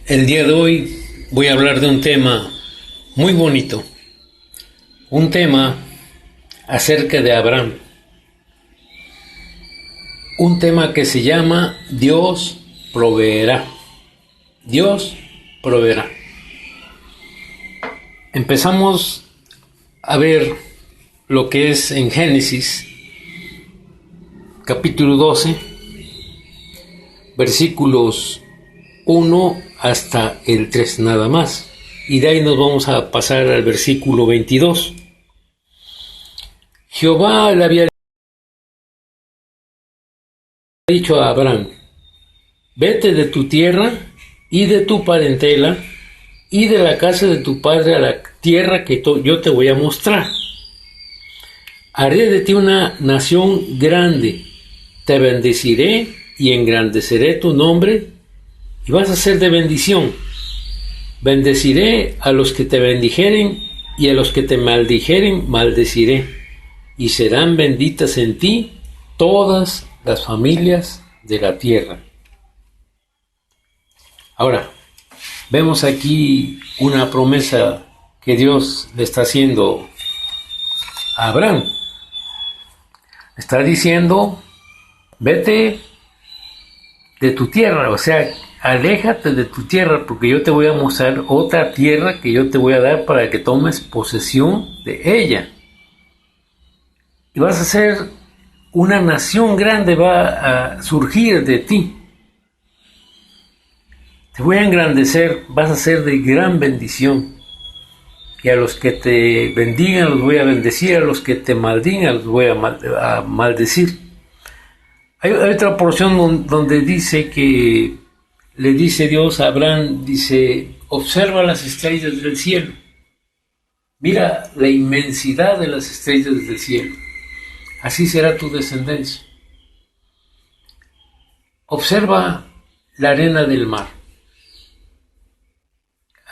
El día de hoy voy a hablar de un tema muy bonito, un tema acerca de Abraham, un tema que se llama Dios proveerá. Dios proveerá. Empezamos a ver lo que es en Génesis, capítulo 12, versículos 1 hasta el 3 nada más. Y de ahí nos vamos a pasar al versículo 22. Jehová le había dicho a Abraham: vete de tu tierra y de tu parentela y de la casa de tu padre a la tierra que yo te voy a mostrar. Haré de ti una nación grande, te bendeciré y engrandeceré tu nombre y vas a ser de bendición. Bendeciré a los que te bendijeren y a los que te maldijeren maldeciré, y serán benditas en ti todas las familias de la tierra. Ahora, vemos aquí una promesa que Dios le está haciendo a Abraham. Está diciendo: vete de tu tierra, o sea, aléjate de tu tierra, porque yo te voy a mostrar otra tierra que yo te voy a dar para que tomes posesión de ella. Y vas a ser una nación grande, va a surgir de ti. Te voy a engrandecer, vas a ser de gran bendición. Y a los que te bendigan los voy a bendecir, a los que te maldigan los voy a maldecir. Hay otra porción donde dice que le dice Dios a Abraham, dice: observa las estrellas del cielo. Mira la inmensidad de las estrellas del cielo. Así será tu descendencia. Observa la arena del mar.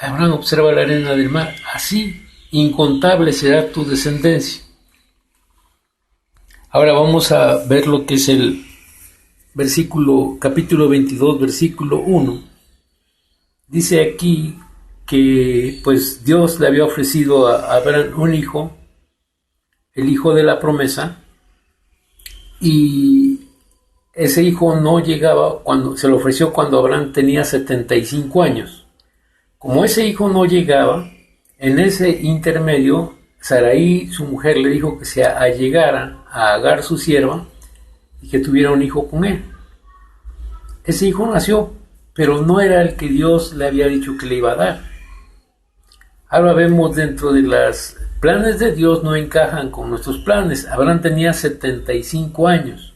Abraham observa la arena del mar. Así incontable será tu descendencia. Ahora vamos a ver lo que es el capítulo 22, versículo 1. Dice aquí que pues Dios le había ofrecido a Abraham un hijo, el hijo de la promesa, y ese hijo no llegaba, cuando se lo ofreció cuando Abraham tenía 75 años. Como ese hijo no llegaba, en ese intermedio, Sarai, su mujer, le dijo que se allegara a Agar, su sierva, y que tuviera un hijo con él. Ese hijo nació, pero no era el que Dios le había dicho que le iba a dar. Ahora vemos dentro de los planes de Dios no encajan con nuestros planes. Abraham tenía 75 años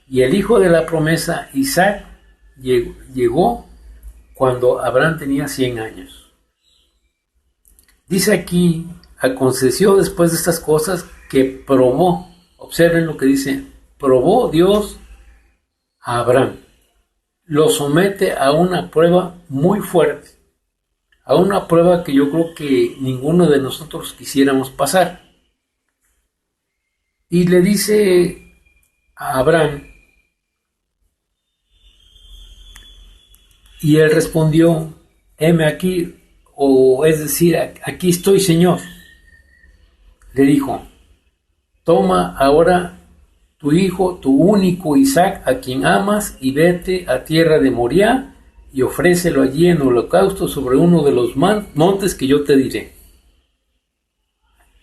y el hijo de la promesa, Isaac, llegó cuando Abraham tenía 100 años. Dice aquí: aconteció después de estas cosas que probó, observen lo que dice, probó Dios a Abraham. Lo somete a una prueba muy fuerte, a una prueba que yo creo que ninguno de nosotros quisiéramos pasar. Y le dice a Abraham, y él respondió: heme aquí, o es decir, aquí estoy, Señor. Le dijo: toma ahora tu hijo, tu único Isaac, a quien amas, y vete a tierra de Moriah y ofrécelo allí en holocausto sobre uno de los montes que yo te diré.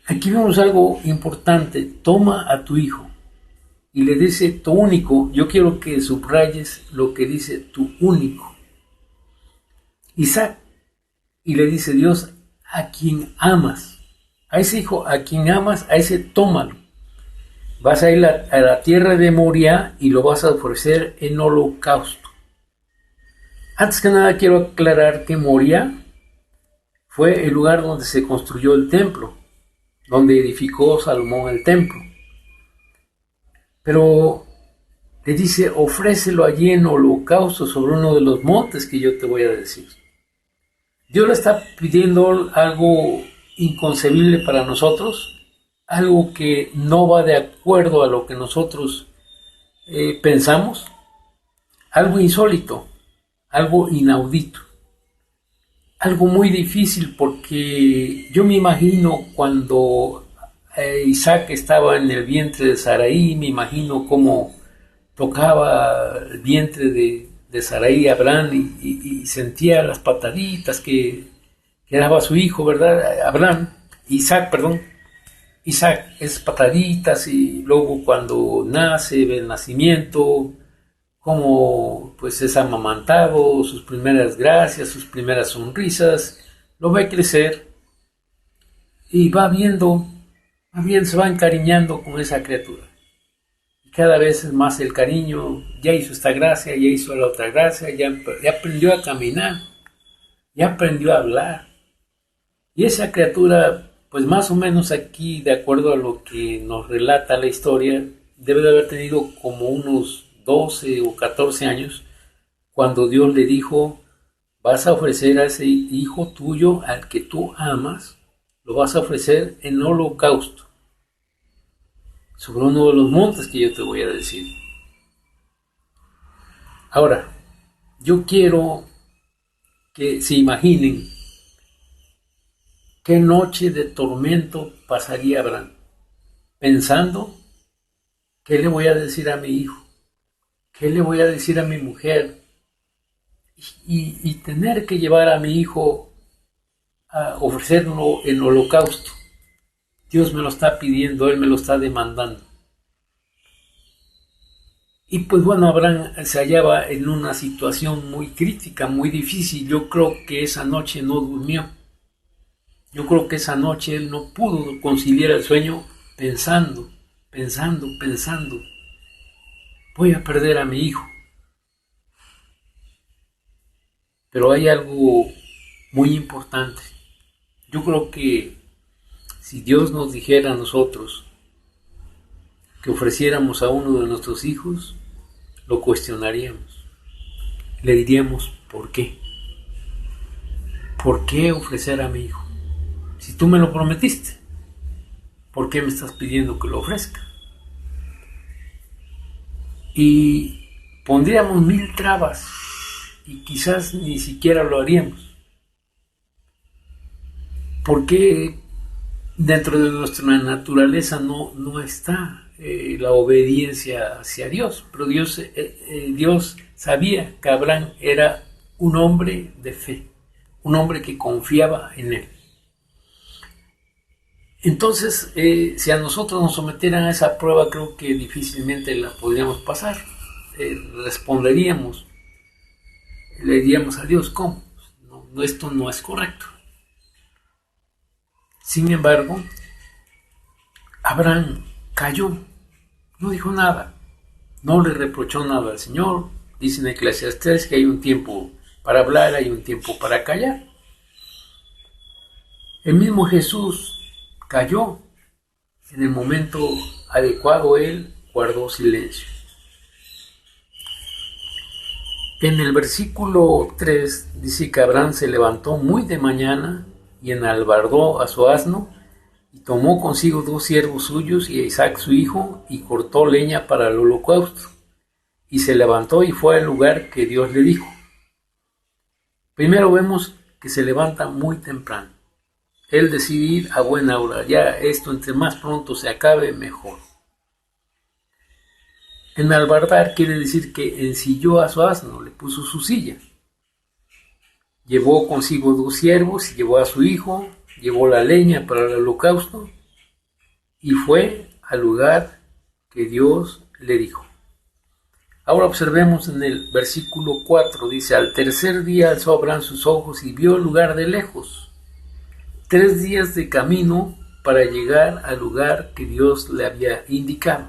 Aquí vemos algo importante: toma a tu hijo. Y le dice tu único. Yo quiero que subrayes lo que dice tu único. Isaac. Y le dice Dios: a quien amas. A ese hijo, a quien amas, a ese tómalo. Vas a ir a la tierra de Moriah y lo vas a ofrecer en holocausto. Antes que nada quiero aclarar que Moriah fue el lugar donde se construyó el templo, donde edificó Salomón el templo. Pero le dice: ofrécelo allí en holocausto sobre uno de los montes que yo te voy a decir. Dios le está pidiendo algo inconcebible para nosotros, algo que no va de acuerdo a lo que nosotros pensamos, algo insólito, algo inaudito. algo muy difícil porque yo me imagino cuando Isaac estaba en el vientre de Saraí, me imagino cómo tocaba el vientre de Saraí Abraham y sentía las pataditas que daba su hijo, ¿verdad? Isaac, perdón. Isaac, es pataditas y luego cuando nace, ve el nacimiento, cómo pues es amamantado, sus primeras gracias, sus primeras sonrisas, lo ve crecer y se va encariñando con esa criatura. Y cada vez es más el cariño, ya hizo esta gracia, ya hizo la otra gracia, ya aprendió a caminar, ya aprendió a hablar. Y esa criatura, pues más o menos aquí, de acuerdo a lo que nos relata la historia, debe de haber tenido como unos 12 o 14 años, cuando Dios le dijo, vas a ofrecer a ese hijo tuyo al que tú amas, lo vas a ofrecer en holocausto, sobre uno de los montes que yo te voy a decir. Ahora, yo quiero que se imaginen qué noche de tormento pasaría Abraham, pensando, ¿qué le voy a decir a mi hijo? ¿Qué le voy a decir a mi mujer? Y tener que llevar a mi hijo a ofrecerlo en holocausto. Dios me lo está pidiendo, Él me lo está demandando. Y pues bueno, Abraham se hallaba en una situación muy crítica, muy difícil. Yo creo que esa noche no durmió. Yo creo que esa noche él no pudo conciliar el sueño pensando, voy a perder a mi hijo. Pero hay algo muy importante. Yo creo que si Dios nos dijera a nosotros que ofreciéramos a uno de nuestros hijos, lo cuestionaríamos. Le diríamos, ¿por qué? ¿Por qué ofrecer a mi hijo? Si tú me lo prometiste, ¿por qué me estás pidiendo que lo ofrezca? Y pondríamos 1000 trabas y quizás ni siquiera lo haríamos. Porque dentro de nuestra naturaleza no está la obediencia hacia Dios, pero Dios sabía que Abraham era un hombre de fe, un hombre que confiaba en él. Entonces, si a nosotros nos sometieran a esa prueba, creo que difícilmente la podríamos pasar. Responderíamos, le diríamos a Dios, ¿cómo? No, esto no es correcto. Sin embargo, Abraham cayó, no dijo nada, no le reprochó nada al Señor. Dice en Eclesiastés que hay un tiempo para hablar, hay un tiempo para callar. El mismo Jesús cayó en el momento adecuado, él guardó silencio. En el versículo 3 dice que Abraham se levantó muy de mañana y enalbardó a su asno y tomó consigo 2 siervos suyos y a Isaac su hijo y cortó leña para el holocausto y se levantó y fue al lugar que Dios le dijo. Primero vemos que se levanta muy temprano. Él decide ir a buena hora. Ya esto entre más pronto se acabe, mejor. Enalbardar quiere decir que ensilló a su asno, le puso su silla. Llevó consigo 2 siervos, llevó a su hijo, llevó la leña para el holocausto y fue al lugar que Dios le dijo. Ahora observemos en el versículo 4, dice, al tercer día alzó Abraham sus ojos y vio el lugar de lejos. 3 días de camino para llegar al lugar que Dios le había indicado.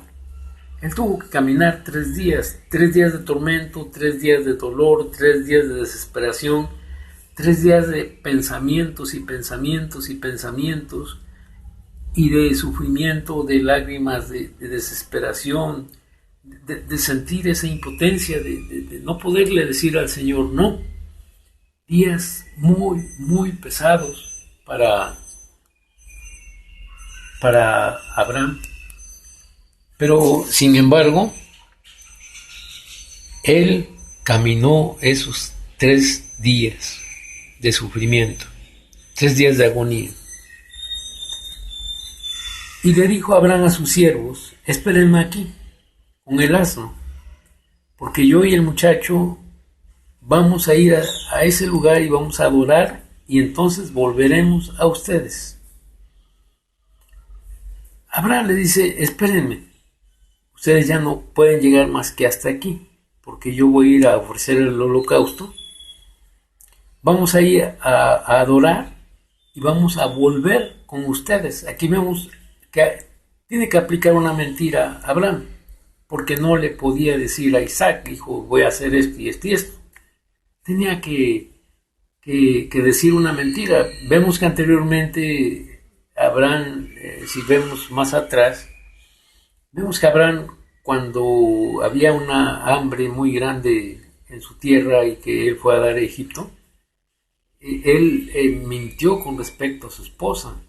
Él tuvo que caminar 3 días de tormento, 3 días de dolor, 3 días de desesperación, 3 días de pensamientos y de sufrimiento, de lágrimas, de desesperación, de sentir esa impotencia, de no poderle decir al Señor no. Días muy, muy pesados para Abraham. Pero, sin embargo, él caminó esos 3 días de sufrimiento, 3 días de agonía. Y le dijo Abraham a sus siervos: espérenme aquí, con el asno, porque yo y el muchacho vamos a ir a ese lugar y vamos a adorar, y entonces volveremos a ustedes. Abraham le dice: espérenme, ustedes ya no pueden llegar más que hasta aquí, porque yo voy a ir a ofrecer el holocausto. Vamos a ir a adorar y vamos a volver con ustedes. Aquí vemos que tiene que aplicar una mentira a Abraham, porque no le podía decir a Isaac: hijo, voy a hacer esto y esto y esto. Tenía que decir una mentira. Vemos que anteriormente Abraham, si vemos más atrás, vemos que Abraham, cuando había una hambre muy grande en su tierra y que él fue a dar a Egipto, él mintió con respecto a su esposa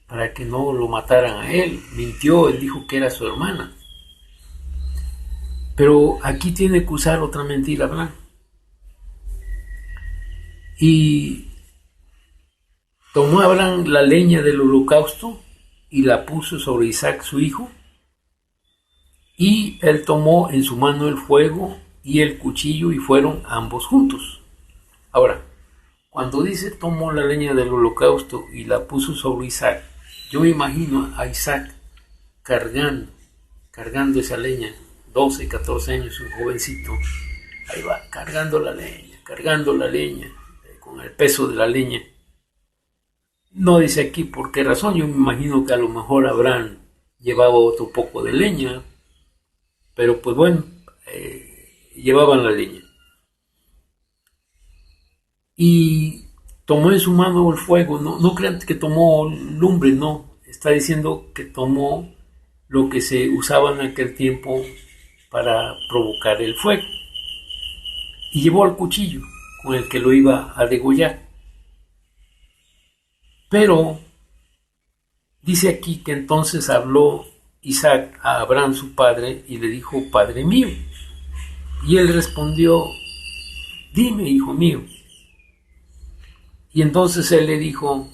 para que no lo mataran a él. Mintió, él dijo que era su hermana. Pero aquí tiene que usar otra mentira Abraham. Y tomó Abraham la leña del holocausto y la puso sobre Isaac su hijo, y él tomó en su mano el fuego y el cuchillo y fueron ambos juntos. Ahora, cuando dice tomó la leña del holocausto y la puso sobre Isaac, yo me imagino a Isaac cargando esa leña, 12, 14 años, un jovencito, ahí va, cargando la leña, con el peso de la leña. No dice aquí por qué razón. Yo me imagino que a lo mejor Abraham llevaba otro poco de leña, pero pues bueno, llevaban la leña. Y tomó en su mano el fuego. No crean que tomó lumbre, no. Está diciendo que tomó lo que se usaba en aquel tiempo para provocar el fuego. Y llevó el cuchillo con el que lo iba a degollar. Pero dice aquí que entonces habló Isaac a Abraham su padre y le dijo: Padre mío. Y él respondió: Dime, hijo mío. Y entonces él le dijo: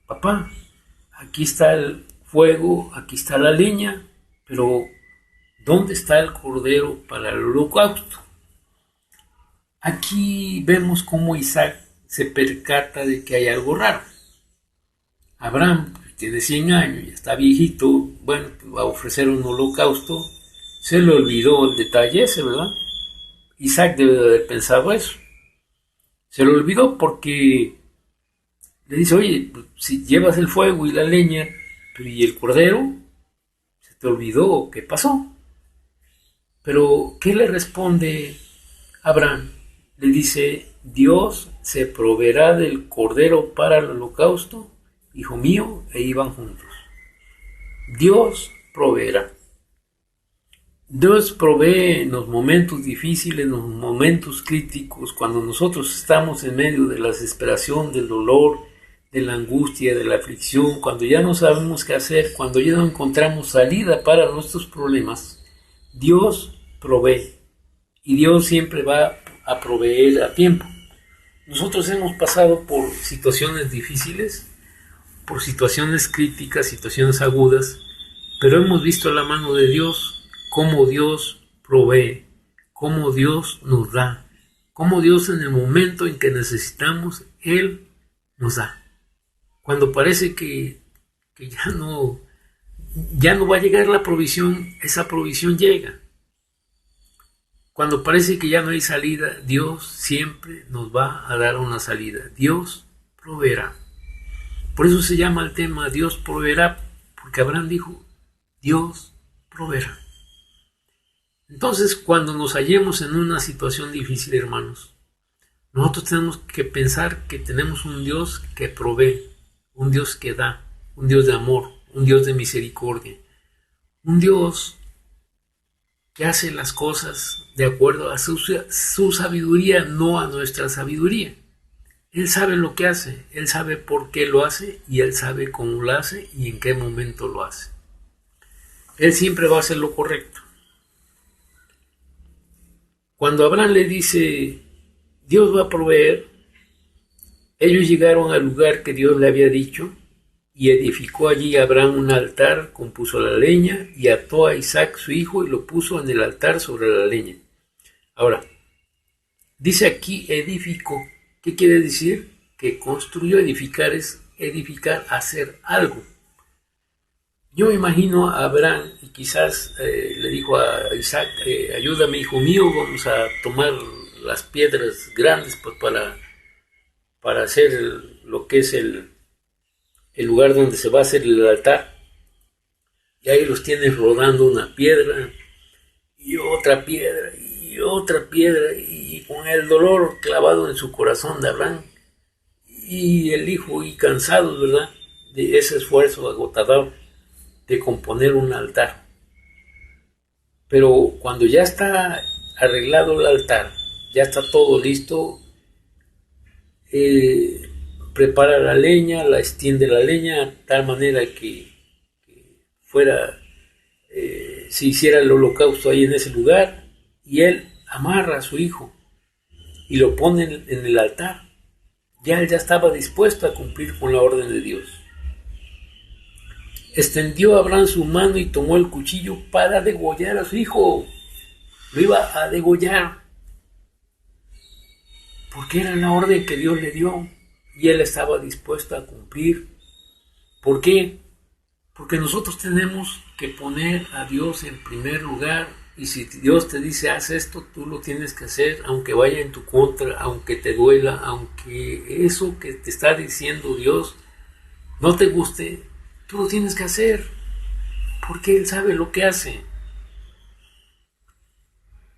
Papá, aquí está el fuego, aquí está la leña, pero ¿dónde está el cordero para el holocausto? Aquí vemos cómo Isaac se percata de que hay algo raro. Abraham tiene 100 años, ya está viejito, bueno, va a ofrecer un holocausto. Se le olvidó el detalle ese, ¿verdad? Isaac debe de haber pensado eso. Se le olvidó porque le dice: oye, si llevas el fuego y la leña, ¿y el cordero? ¿Se te olvidó? ¿Qué pasó? Pero, ¿qué le responde Abraham? Le dice: Dios se proveerá del cordero para el holocausto, hijo mío, e iban juntos. Dios proveerá. Dios provee en los momentos difíciles, en los momentos críticos, cuando nosotros estamos en medio de la desesperación, del dolor, de la angustia, de la aflicción, cuando ya no sabemos qué hacer, cuando ya no encontramos salida para nuestros problemas. Dios provee, y Dios siempre va a proveer a tiempo. Nosotros hemos pasado por situaciones difíciles, por situaciones críticas, situaciones agudas, pero hemos visto la mano de Dios, cómo Dios provee, cómo Dios nos da, cómo Dios en el momento en que necesitamos, Él nos da. Cuando parece que ya no va a llegar la provisión, esa provisión llega. Cuando parece que ya no hay salida, Dios siempre nos va a dar una salida. Dios proveerá. Por eso se llama el tema Dios proveerá, porque Abraham dijo: Dios proveerá. Entonces, cuando nos hallemos en una situación difícil, hermanos, nosotros tenemos que pensar que tenemos un Dios que provee, un Dios que da, un Dios de amor, un Dios de misericordia, un Dios que hace las cosas de acuerdo a su sabiduría, no a nuestra sabiduría. Él sabe lo que hace, Él sabe por qué lo hace, y Él sabe cómo lo hace y en qué momento lo hace. Él siempre va a hacer lo correcto. Cuando Abraham le dice: Dios va a proveer. Ellos llegaron al lugar que Dios le había dicho y edificó allí Abraham un altar, compuso la leña y ató a Isaac su hijo y lo puso en el altar sobre la leña. Ahora, dice aquí edificó. ¿Qué quiere decir? Que construyó. Edificar es edificar, hacer algo. Yo me imagino a Abraham y quizás le dijo a Isaac, ayúdame hijo mío, vamos a tomar las piedras grandes pues, para hacer lo que es el lugar donde se va a hacer el altar. Y ahí los tienes rodando una piedra y otra piedra y otra piedra y con el dolor clavado en su corazón de Abraham y el hijo y cansado, ¿verdad? De ese esfuerzo agotador de componer un altar. Pero cuando ya está arreglado el altar, ya está todo listo, prepara la leña, la extiende la leña de tal manera que fuera, se hiciera el holocausto ahí en ese lugar, y él amarra a su hijo y lo pone en el altar. Ya él ya estaba dispuesto a cumplir con la orden de Dios. Extendió Abraham su mano y tomó el cuchillo para degollar a su hijo. Lo iba a degollar. Porque era la orden que Dios le dio. Y él estaba dispuesto a cumplir. ¿Por qué? Porque nosotros tenemos que poner a Dios en primer lugar. Y si Dios te dice, haz esto, tú lo tienes que hacer, aunque vaya en tu contra, aunque te duela, aunque eso que te está diciendo Dios no te guste, tú lo tienes que hacer, porque Él sabe lo que hace.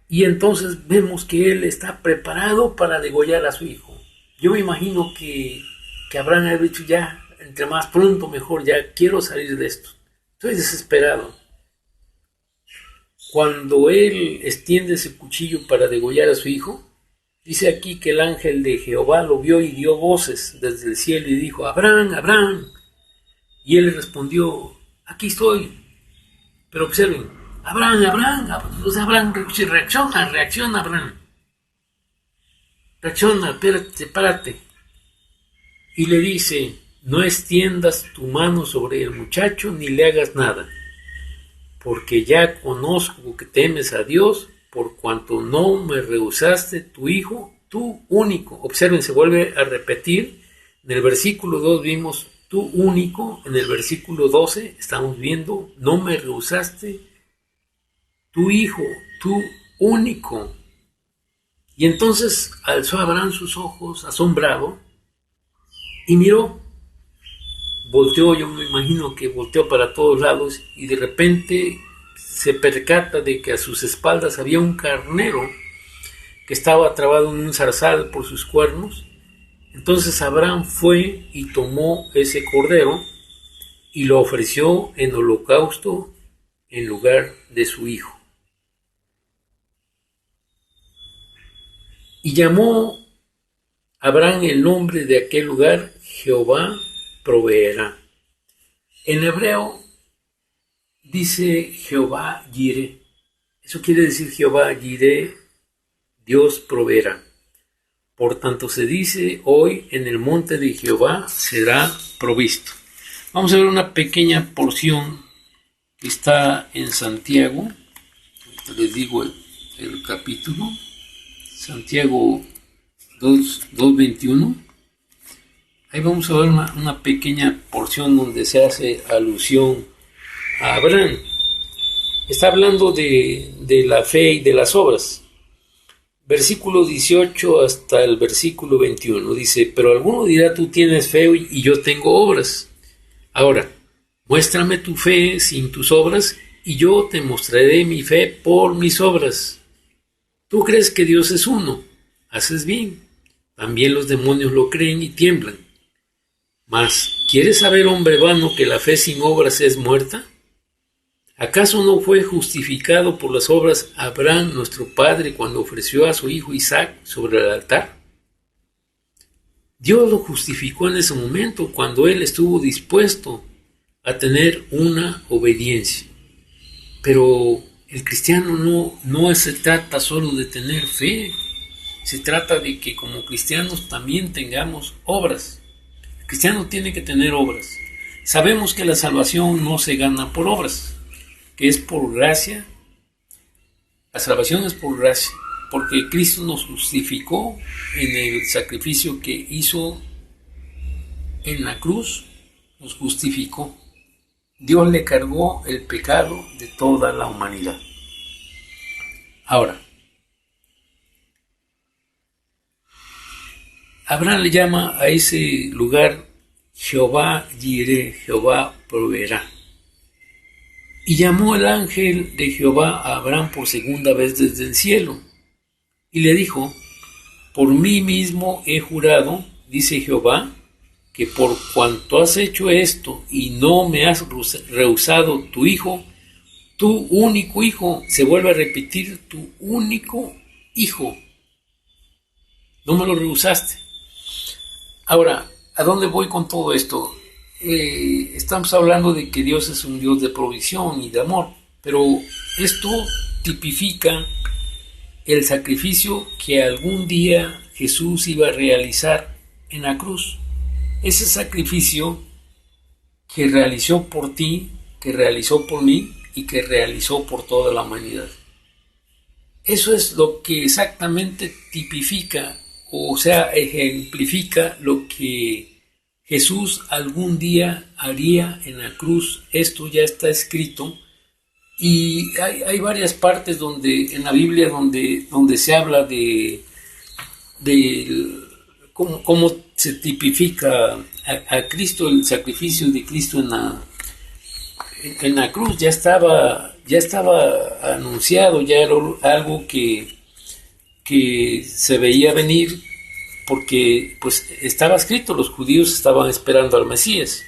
Y entonces vemos que Él está preparado para degollar a su hijo. Yo me imagino que Abraham había dicho, ya, entre más pronto mejor, ya quiero salir de esto. Estoy desesperado. Cuando Él extiende ese cuchillo para degollar a su hijo, dice aquí que el ángel de Jehová lo vio y dio voces desde el cielo y dijo, Abraham, Abraham. Y él respondió, aquí estoy. Pero observen, Abraham, reacciona, Abraham. Reacciona, espérate, párate. Y le dice, no extiendas tu mano sobre el muchacho ni le hagas nada, porque ya conozco que temes a Dios, por cuanto no me rehusaste tu hijo, tu único. Observen, se vuelve a repetir. En el versículo 2 vimos tu único, en el versículo 12 estamos viendo, no me rehusaste tu hijo, tu único. Y entonces alzó Abraham sus ojos, asombrado, y miró, volteó, yo me imagino que volteó para todos lados, y de repente se percata de que a sus espaldas había un carnero que estaba trabado en un zarzal por sus cuernos. Entonces Abraham fue y tomó ese cordero y lo ofreció en holocausto en lugar de su hijo. Y llamó Abraham el nombre de aquel lugar, Jehová proveerá. En hebreo dice Jehová Jireh. Eso quiere decir Jehová Jireh, Dios proveerá. Por tanto se dice hoy en el monte de Jehová será provisto. Vamos a ver una pequeña porción que está en Santiago. Les digo el capítulo. Santiago 2:21. Ahí vamos a ver una pequeña porción donde se hace alusión a Abraham. Está hablando de la fe y de las obras. Versículo 18 hasta el versículo 21 dice, pero alguno dirá, tú tienes fe y yo tengo obras. Ahora, muéstrame tu fe sin tus obras y yo te mostraré mi fe por mis obras. Tú crees que Dios es uno, haces bien. También los demonios lo creen y tiemblan. Mas, ¿quieres saber, hombre vano, que la fe sin obras es muerta? ¿Acaso no fue justificado por las obras Abraham, nuestro padre, cuando ofreció a su hijo Isaac sobre el altar? Dios lo justificó en ese momento cuando él estuvo dispuesto a tener una obediencia. Pero el cristiano no se trata solo de tener fe, Se trata de que como cristianos también tengamos obras. El cristiano tiene que tener obras. Sabemos que la salvación no se gana por obras, que es por gracia. La salvación es por gracia, porque Cristo nos justificó en el sacrificio que hizo en la cruz, nos justificó. Dios le cargó el pecado de toda la humanidad. Ahora, Abraham le llama a ese lugar Jehová Jireh, Jehová proveerá. Y llamó el ángel de Jehová a Abraham por segunda vez desde el cielo. Y le dijo, por mí mismo he jurado, dice Jehová, que por cuanto has hecho esto y no me has rehusado tu hijo, tu único hijo, se vuelve a repetir, tu único hijo, no me lo rehusaste. Ahora, ¿a dónde voy con todo esto? Estamos hablando de que Dios es un Dios de provisión y de amor, pero esto tipifica el sacrificio que algún día Jesús iba a realizar en la cruz. Ese sacrificio que realizó por ti, que realizó por mí y que realizó por toda la humanidad. Eso es lo que exactamente tipifica, o sea, ejemplifica lo que Jesús algún día haría en la cruz. Esto ya está escrito y hay varias partes en la Biblia donde se habla de cómo se tipifica a Cristo, el sacrificio de Cristo en la cruz. Ya estaba anunciado, ya era algo que se veía venir, porque pues estaba escrito, los judíos estaban esperando al Mesías.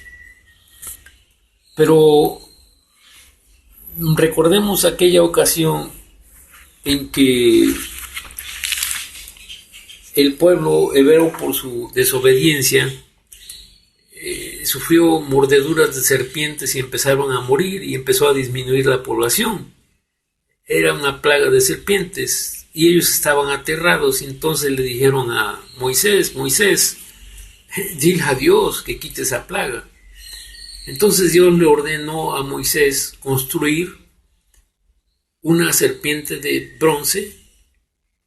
Pero recordemos aquella ocasión en que el pueblo hebreo, por su desobediencia, sufrió mordeduras de serpientes y empezaron a morir y empezó a disminuir la población. Era una plaga de serpientes y ellos estaban aterrados, y entonces le dijeron a Moisés, dile a Dios que quite esa plaga. Entonces Dios le ordenó a Moisés construir una serpiente de bronce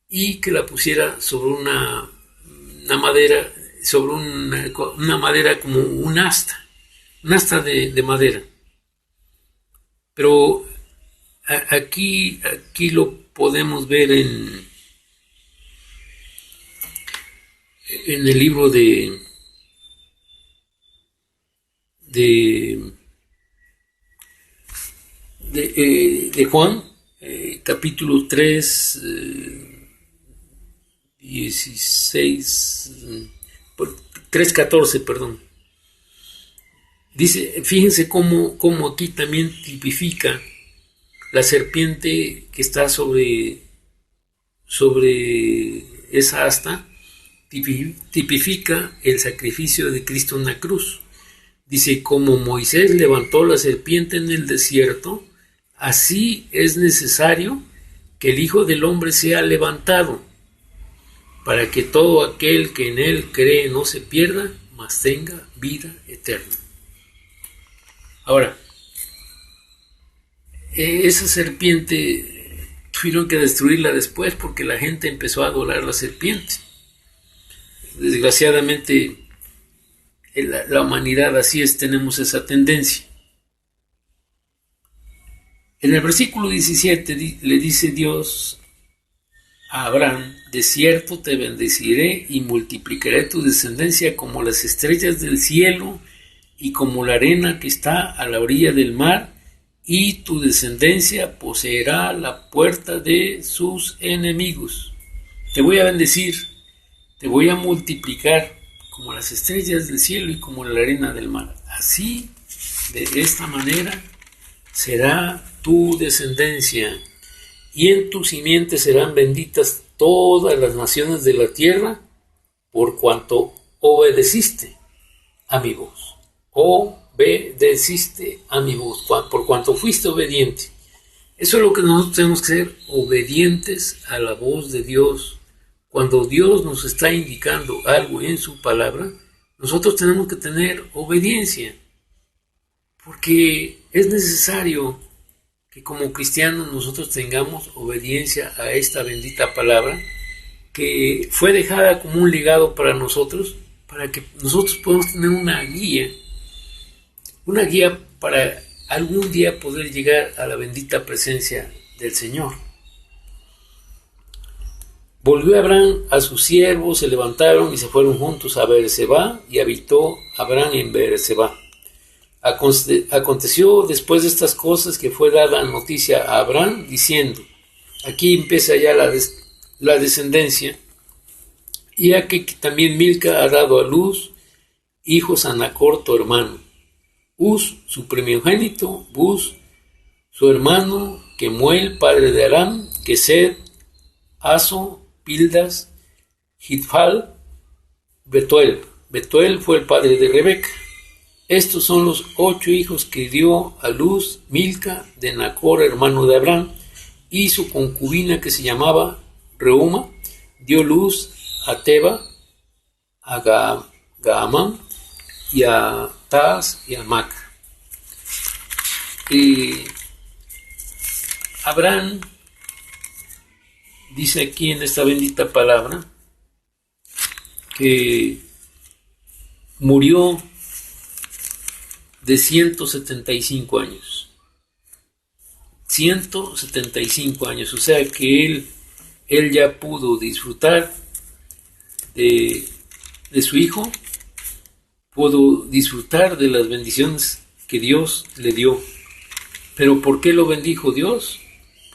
y que la pusiera sobre una madera, sobre una madera como un asta de madera. Pero aquí lo podemos ver en el libro de Juan, capítulo 3, 3:14, perdón. Dice, fíjense cómo aquí también tipifica la serpiente que está sobre esa asta, tipifica el sacrificio de Cristo en la cruz. Dice, como Moisés levantó la serpiente en el desierto, así es necesario que el Hijo del Hombre sea levantado, para que todo aquel que en él cree no se pierda, mas tenga vida eterna. Ahora, esa serpiente tuvieron que destruirla después porque la gente empezó a adorar la serpiente. Desgraciadamente, la humanidad así es, tenemos esa tendencia. En el versículo 17 le dice Dios a Abraham, de cierto te bendeciré y multiplicaré tu descendencia como las estrellas del cielo y como la arena que está a la orilla del mar, y tu descendencia poseerá la puerta de sus enemigos. Te voy a bendecir, te voy a multiplicar como las estrellas del cielo y como la arena del mar. Así, de esta manera, será tu descendencia, y en tu simiente serán benditas todas las naciones de la tierra, por cuanto obedeciste a mi voz. Obedeciste a mi voz, por cuanto fuiste obediente. Eso es lo que nosotros tenemos que ser, obedientes a la voz de Dios cuando Dios nos está indicando algo en su palabra, nosotros tenemos que tener obediencia, porque es necesario que como cristianos nosotros tengamos obediencia a esta bendita palabra que fue dejada como un legado para nosotros, para que nosotros podamos tener una guía para algún día poder llegar a la bendita presencia del Señor. Volvió Abraham a sus siervos, se levantaron y se fueron juntos a Beerseba, y habitó Abraham en Beerseba. Aconteció después de estas cosas que fue dada noticia a Abraham, diciendo, aquí empieza ya la descendencia, y aquí también Milca ha dado a luz hijos a Nacor, tu hermano, Uz, su primogénito, Buz, su hermano, Kemuel, padre de Aram, Kesed, Aso, Pildas, Jidfal, Betuel. Betuel fue el padre de Rebeca. Estos son los 8 hijos que dio a luz Milca de Nacor, hermano de Abraham, y su concubina que se llamaba Reuma, dio luz a Teba, a Gaamam, y a Taz y a Mac. Abraham dice aquí en esta bendita palabra que murió de 175 años. 175 años, o sea que él ya pudo disfrutar de su hijo, pudo disfrutar de las bendiciones que Dios le dio. ¿Pero por qué lo bendijo Dios?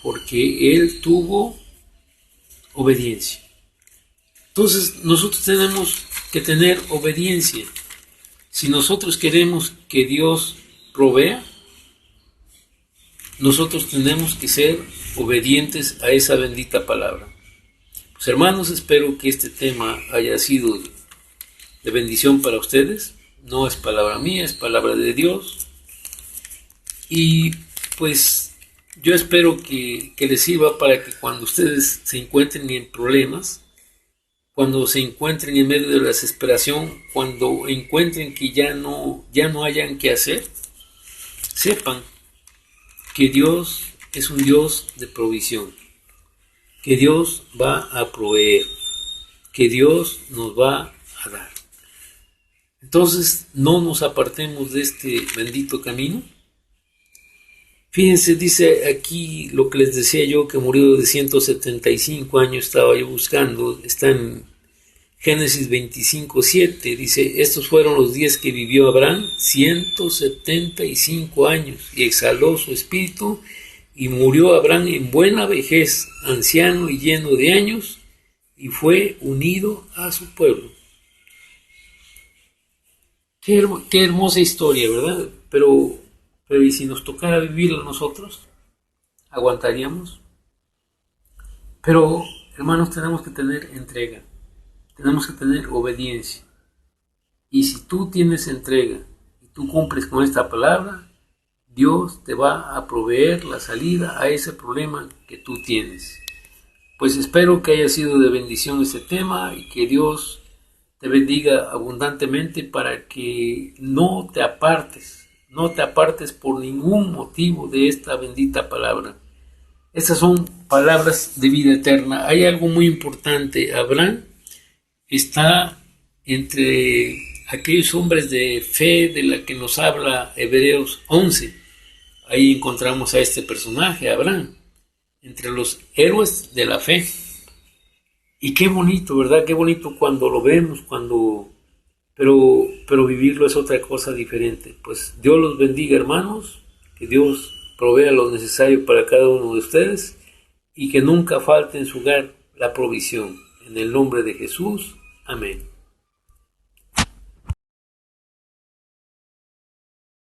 Porque él tuvo obediencia. Entonces nosotros tenemos que tener obediencia. Si nosotros queremos que Dios provea, nosotros tenemos que ser obedientes a esa bendita palabra. Pues hermanos, espero que este tema haya sido de bendición para ustedes. No es palabra mía, es palabra de Dios. Y pues yo espero que les sirva para que cuando ustedes se encuentren en problemas, cuando se encuentren en medio de la desesperación, cuando encuentren que ya no hayan qué hacer, sepan que Dios es un Dios de provisión, que Dios va a proveer, que Dios nos va a dar. Entonces no nos apartemos de este bendito camino. Fíjense, dice aquí lo que les decía yo, que murió de 175 años, estaba yo buscando, está en Génesis 25:7, dice, estos fueron los días que vivió Abraham, 175 años, y exhaló su espíritu, y murió Abraham en buena vejez, anciano y lleno de años, y fue unido a su pueblo. Qué hermosa historia, ¿verdad? Pero ¿y si nos tocara vivirlo nosotros? ¿Aguantaríamos? Pero, hermanos, tenemos que tener entrega. Tenemos que tener obediencia. Y si tú tienes entrega y tú cumples con esta palabra, Dios te va a proveer la salida a ese problema que tú tienes. Pues espero que haya sido de bendición este tema y que Dios te bendiga abundantemente para que no te apartes por ningún motivo de esta bendita palabra. Estas son palabras de vida eterna. Hay algo muy importante. Abraham está entre aquellos hombres de fe de la que nos habla Hebreos 11. Ahí encontramos a este personaje, Abraham, entre los héroes de la fe. Y qué bonito, ¿verdad? Qué bonito cuando lo vemos, pero vivirlo es otra cosa diferente. Pues Dios los bendiga, hermanos, que Dios provea lo necesario para cada uno de ustedes y que nunca falte en su hogar la provisión. En el nombre de Jesús, amén.